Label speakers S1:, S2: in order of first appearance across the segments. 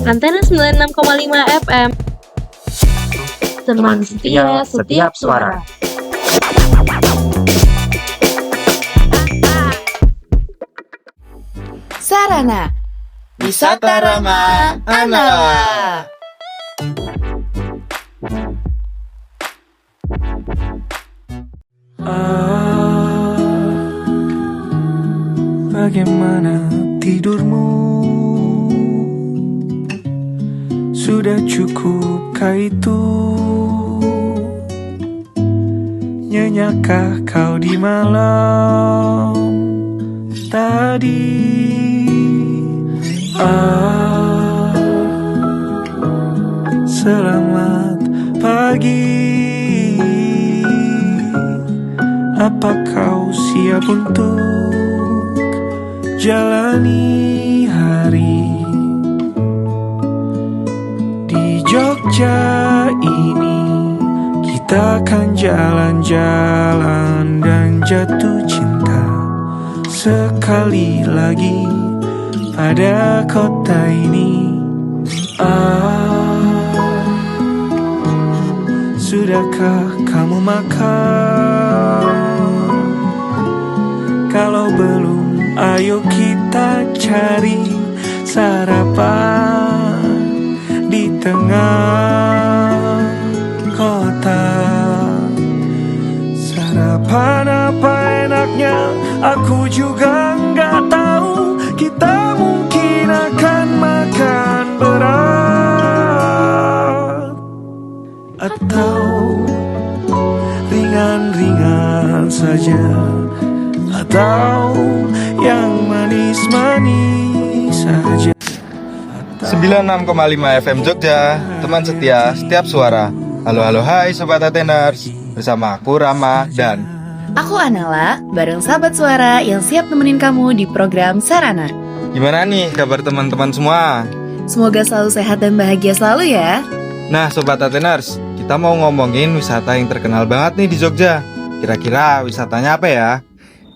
S1: Antena 96,5 FM. Teman setia setiap suara.
S2: Sarana Wisata Ramah Anak.
S3: Bagaimana tidurmu? Sudah cukupkah itu? Nyenyakah kau di malam tadi? Selamat pagi. Apa kau siap untuk jalani hari di Jogja ini? Kita akan jalan-jalan dan jatuh cinta sekali lagi pada kota ini. Sudahkah kamu makan? Kalau belum, ayo kita cari sarapan di tengah kota. Sarapan apa enaknya? Aku juga nggak tahu. Kita mungkin akan makan berat atau ringan-ringan saja, atau yang manis-manis saja.
S4: 96,5 FM Jogja, teman setia setiap suara. Halo hai Sobat Ateners, bersama aku Rama dan
S2: Aku Anala, bareng sahabat suara yang siap nemenin kamu di program Sarana.
S4: gimana nih kabar teman-teman semua?
S2: Semoga selalu sehat dan bahagia selalu ya.
S4: Nah Sobat Ateners, kita mau ngomongin wisata yang terkenal banget nih di Jogja. Kira-kira wisatanya apa ya?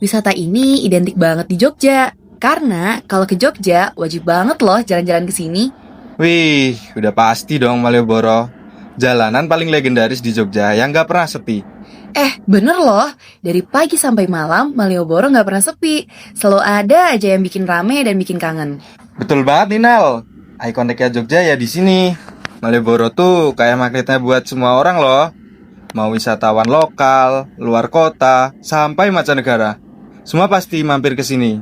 S2: Wisata ini identik banget di Jogja. Karena kalau ke Jogja, wajib banget loh jalan-jalan ke sini.
S4: Wih, udah pasti dong Malioboro. Jalanan paling legendaris di Jogja yang gak pernah sepi.
S2: Bener loh. Dari pagi sampai malam, Malioboro gak pernah sepi. Selalu ada aja yang bikin rame dan bikin kangen.
S4: Betul banget nih Nel. Ikoniknya Jogja ya di sini. Malioboro tuh kayak magnetnya buat semua orang loh. Mau wisatawan lokal, luar kota, sampai mancanegara, semua pasti mampir ke sini.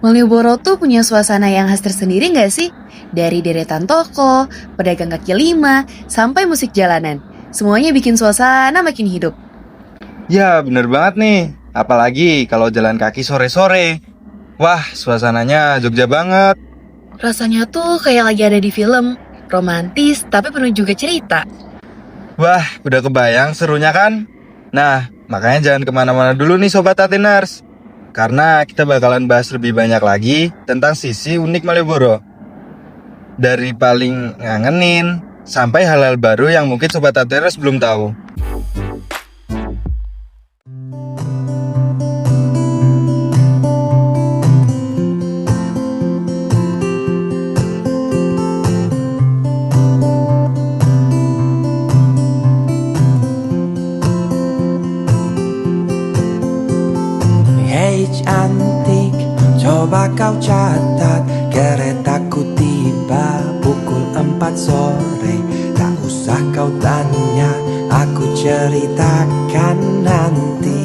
S2: Malioboro tuh punya suasana yang khas tersendiri gak sih? Dari deretan toko, pedagang kaki lima, sampai musik jalanan. Semuanya bikin suasana makin hidup.
S4: Ya bener banget nih. Apalagi kalau jalan kaki sore-sore. Wah suasananya Jogja banget.
S2: Rasanya tuh kayak lagi ada di film. Romantis tapi penuh juga cerita.
S4: Wah udah kebayang serunya kan? Nah makanya jangan kemana-mana dulu nih Sobat Ateners. Karena kita bakalan bahas lebih banyak lagi tentang sisi unik Malioboro. Dari paling ngangenin sampai hal-hal baru yang mungkin Sobat Ateners belum tahu.
S3: Hei cantik, coba kau catat, keretaku tiba pukul 4 sore. Tak usah kau tanya, aku ceritakan nanti.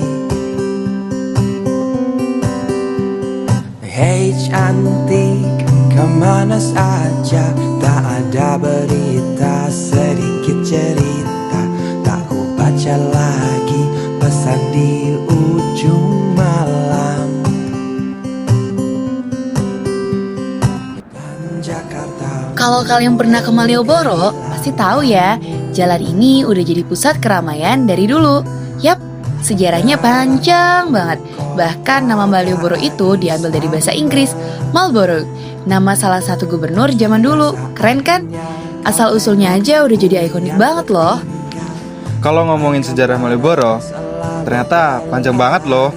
S3: Hei cantik, kemana saja? Tak ada berita, sedikit cerita. Tak ku baca lagi pesan di ujung malam. Jakarta.
S2: Kalau kalian pernah ke Malioboro, pasti tahu ya, jalan ini udah jadi pusat keramaian dari dulu. Yap, sejarahnya panjang banget. Bahkan nama Malioboro itu diambil dari bahasa Inggris, Marlborough, nama salah satu gubernur zaman dulu. Keren kan? Asal-usulnya aja udah jadi ikonik banget loh.
S4: Kalau ngomongin sejarah Malioboro, ternyata panjang banget loh.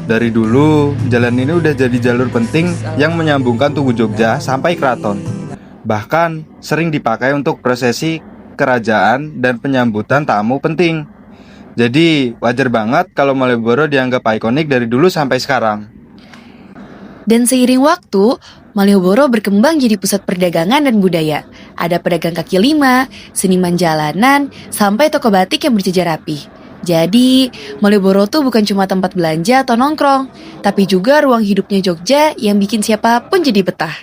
S4: Dari dulu, jalan ini udah jadi jalur penting yang menyambungkan Tugu Jogja sampai Keraton. Bahkan sering dipakai untuk prosesi kerajaan dan penyambutan tamu penting. Jadi wajar banget kalau Malioboro dianggap ikonik dari dulu sampai sekarang.
S2: Dan seiring waktu, Malioboro berkembang jadi pusat perdagangan dan budaya. Ada pedagang kaki lima, seniman jalanan, sampai toko batik yang berjejer rapi. Jadi, Malioboro tuh bukan cuma tempat belanja atau nongkrong, tapi juga ruang hidupnya Jogja yang bikin siapapun jadi betah.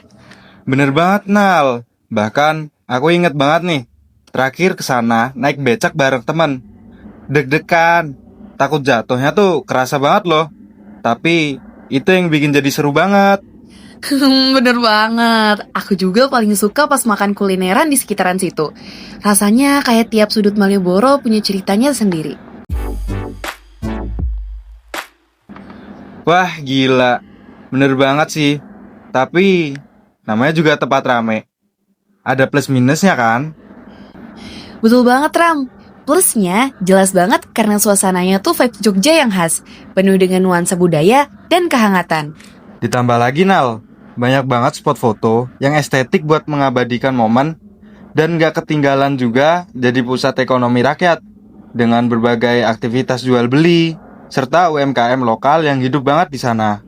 S4: Bener banget, Nal. Bahkan aku inget banget nih, terakhir kesana naik becak bareng temen. Deg-degan, takut jatuhnya tuh kerasa banget loh. Tapi itu yang bikin jadi seru banget.
S2: Bener banget, aku juga paling suka pas makan kulineran di sekitaran situ. Rasanya kayak tiap sudut Malioboro punya ceritanya sendiri.
S4: Wah, gila. Bener banget sih. Tapi namanya juga tempat rame. Ada plus minusnya kan?
S2: Betul banget, Ram. Plusnya jelas banget karena suasananya tuh vibes Jogja yang khas, penuh dengan nuansa budaya dan kehangatan.
S4: Ditambah lagi, Nal, banyak banget spot foto yang estetik buat mengabadikan momen. Dan gak ketinggalan juga jadi pusat ekonomi rakyat dengan berbagai aktivitas jual beli serta UMKM lokal yang hidup banget di sana.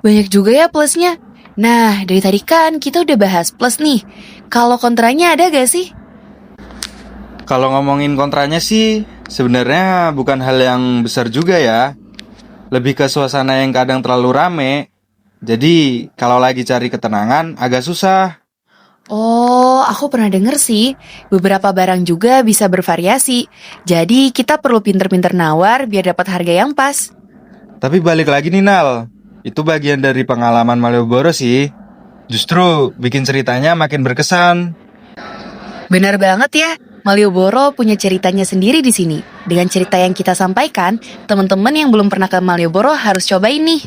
S2: Banyak juga ya plusnya. Nah, dari tadi kan kita udah bahas plus nih. Kalau kontranya ada gak sih?
S4: Kalau ngomongin kontranya sih, sebenarnya bukan hal yang besar juga ya. Lebih ke suasana yang kadang terlalu rame. Jadi, kalau lagi cari ketenangan agak susah.
S2: Oh, aku pernah denger sih. Beberapa barang juga bisa bervariasi. Jadi kita perlu pinter-pinter nawar biar dapat harga yang pas.
S4: Tapi balik lagi nih, Nal. Itu bagian dari pengalaman Malioboro sih. Justru bikin ceritanya makin berkesan.
S2: Benar banget ya. Malioboro punya ceritanya sendiri di sini. Dengan cerita yang kita sampaikan, teman-teman yang belum pernah ke Malioboro harus cobain nih.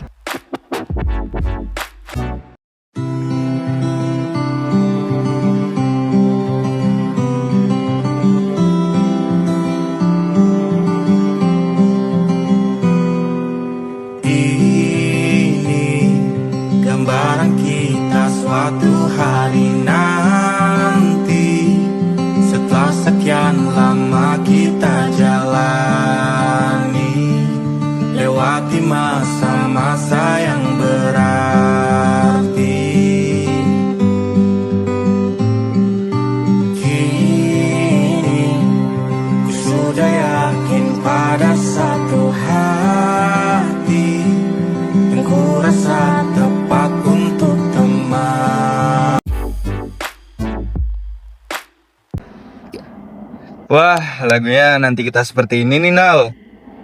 S3: Ini gambaran kita suatu hari nanti, setelah sekian lama kita jalani, lewati masa-masa yang berarti. Kini ku sudah yakin pada satu hati yang ku rasa tepat untuk teman.
S4: Wah, lagunya Nanti Kita Seperti Ini nih, Nal.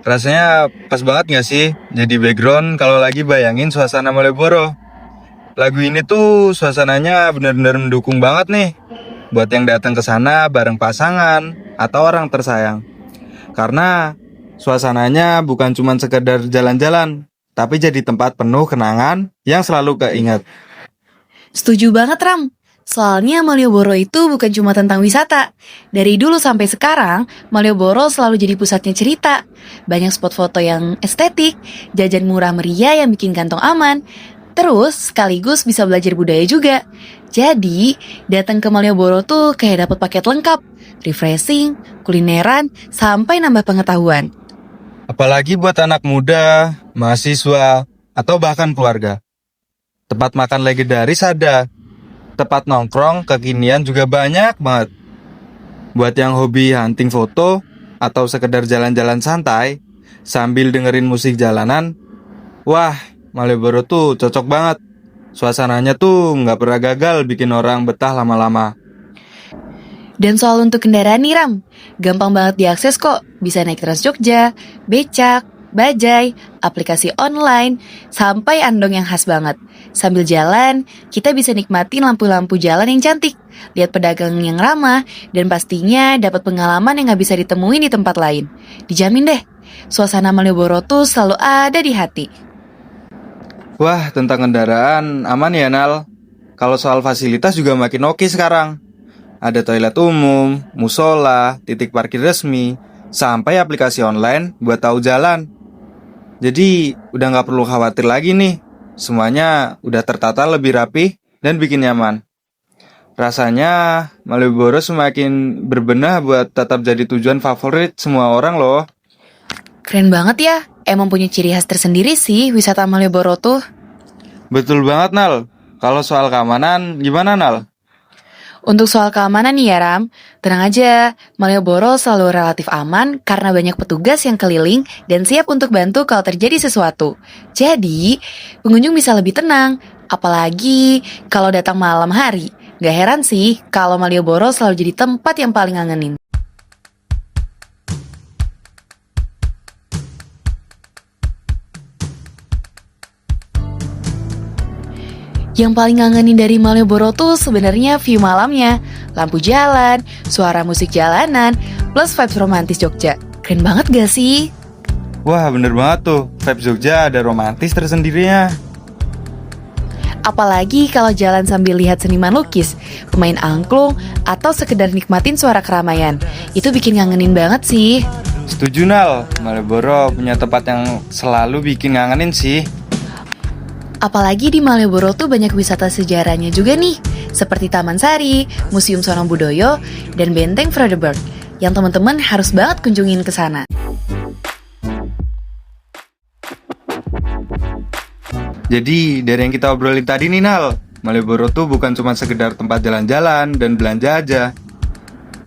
S4: Rasanya pas banget gak sih jadi background kalau lagi bayangin suasana Malioboro. Lagu ini tuh suasananya benar-benar mendukung banget nih buat yang datang ke sana bareng pasangan atau orang tersayang. Karena suasananya bukan cuma sekedar jalan-jalan, tapi jadi tempat penuh kenangan yang selalu keinget.
S2: Setuju banget, Ram. Soalnya Malioboro itu bukan cuma tentang wisata. Dari dulu sampai sekarang, Malioboro selalu jadi pusatnya cerita. Banyak spot foto yang estetik, jajan murah meriah yang bikin kantong aman. Terus sekaligus bisa belajar budaya juga. Jadi, datang ke Malioboro tuh kayak dapat paket lengkap. Refreshing, kulineran, sampai nambah pengetahuan.
S4: Apalagi buat anak muda, mahasiswa, atau bahkan keluarga. Tempat makan legendaris ada. Tempat nongkrong kekinian juga banyak banget. Buat yang hobi hunting foto atau sekedar jalan-jalan santai sambil dengerin musik jalanan, wah, Malioboro tuh cocok banget. Suasananya tuh nggak pernah gagal bikin orang betah lama-lama.
S2: Dan soal untuk kendaraan nih, Ram, gampang banget diakses kok. Bisa naik Trans Jogja, becak, bajai, aplikasi online, sampai andong yang khas banget. Sambil jalan, kita bisa nikmatin lampu-lampu jalan yang cantik, lihat pedagang yang ramah, dan pastinya dapat pengalaman yang gak bisa ditemuin di tempat lain. Dijamin deh, suasana Malioboro tuh selalu ada di hati.
S4: Wah, tentang kendaraan aman ya, Nal. Kalau soal fasilitas juga makin oke sekarang. Ada toilet umum, musola, titik parkir resmi, sampai aplikasi online buat tahu jalan. Jadi udah gak perlu khawatir lagi nih. Semuanya udah tertata lebih rapi dan bikin nyaman. Rasanya Malioboro semakin berbenah buat tetap jadi tujuan favorit semua orang loh.
S2: Keren banget ya, emang punya ciri khas tersendiri sih wisata Malioboro tuh.
S4: Betul banget, Nal. Kalau soal keamanan, gimana, Nal?
S2: Untuk soal keamanan nih ya Ram, tenang aja, Malioboro selalu relatif aman karena banyak petugas yang keliling dan siap untuk bantu kalau terjadi sesuatu. Jadi, pengunjung bisa lebih tenang, apalagi kalau datang malam hari. Gak heran sih kalau Malioboro selalu jadi tempat yang paling ngangenin. Yang paling ngangenin dari Malioboro tuh sebenarnya view malamnya, lampu jalan, suara musik jalanan, plus vibes romantis Jogja. Keren banget gak sih?
S4: Wah, bener banget tuh. Vibe Jogja ada romantis tersendirinya.
S2: Apalagi kalau jalan sambil lihat seniman lukis, pemain angklung, atau sekedar nikmatin suara keramaian. Itu bikin ngangenin banget sih.
S4: Setuju, Nal. Malioboro punya tempat yang selalu bikin ngangenin sih.
S2: Apalagi di Malioboro tuh banyak wisata sejarahnya juga nih, seperti Taman Sari, Museum Sono Budoyo, dan Benteng Frederberg, yang teman-teman harus banget kunjungin ke sana.
S4: Jadi, dari yang kita obrolin tadi nih, Nal, Malioboro tuh bukan cuma sekedar tempat jalan-jalan dan belanja aja.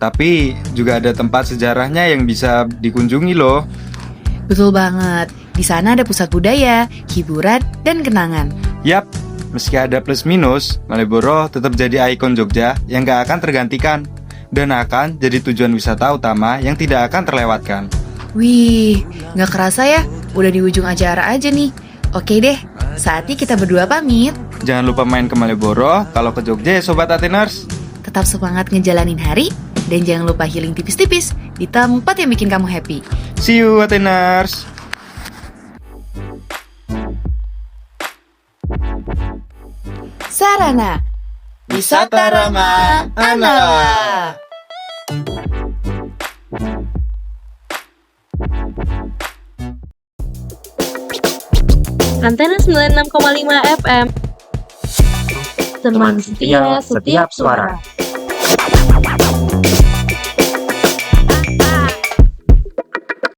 S4: Tapi juga ada tempat sejarahnya yang bisa dikunjungi loh.
S2: Betul banget, di sana ada pusat budaya, hiburan, dan kenangan.
S4: Yap, meski ada plus minus, Malioboro tetap jadi ikon Jogja yang gak akan tergantikan. Dan akan jadi tujuan wisata utama yang tidak akan terlewatkan.
S2: Wih, gak kerasa ya, udah di ujung acara aja nih. Oke deh, saatnya kita berdua pamit.
S4: Jangan lupa main ke Malioboro kalau ke Jogja ya Sobat Ateners.
S2: Tetap semangat ngejalanin hari, dan jangan lupa healing tipis-tipis di tempat yang bikin kamu happy.
S4: See you Ateners.
S2: Sarana Wisata Ramah Anak.
S1: Antena 96,5 FM. Teman setia setiap suara.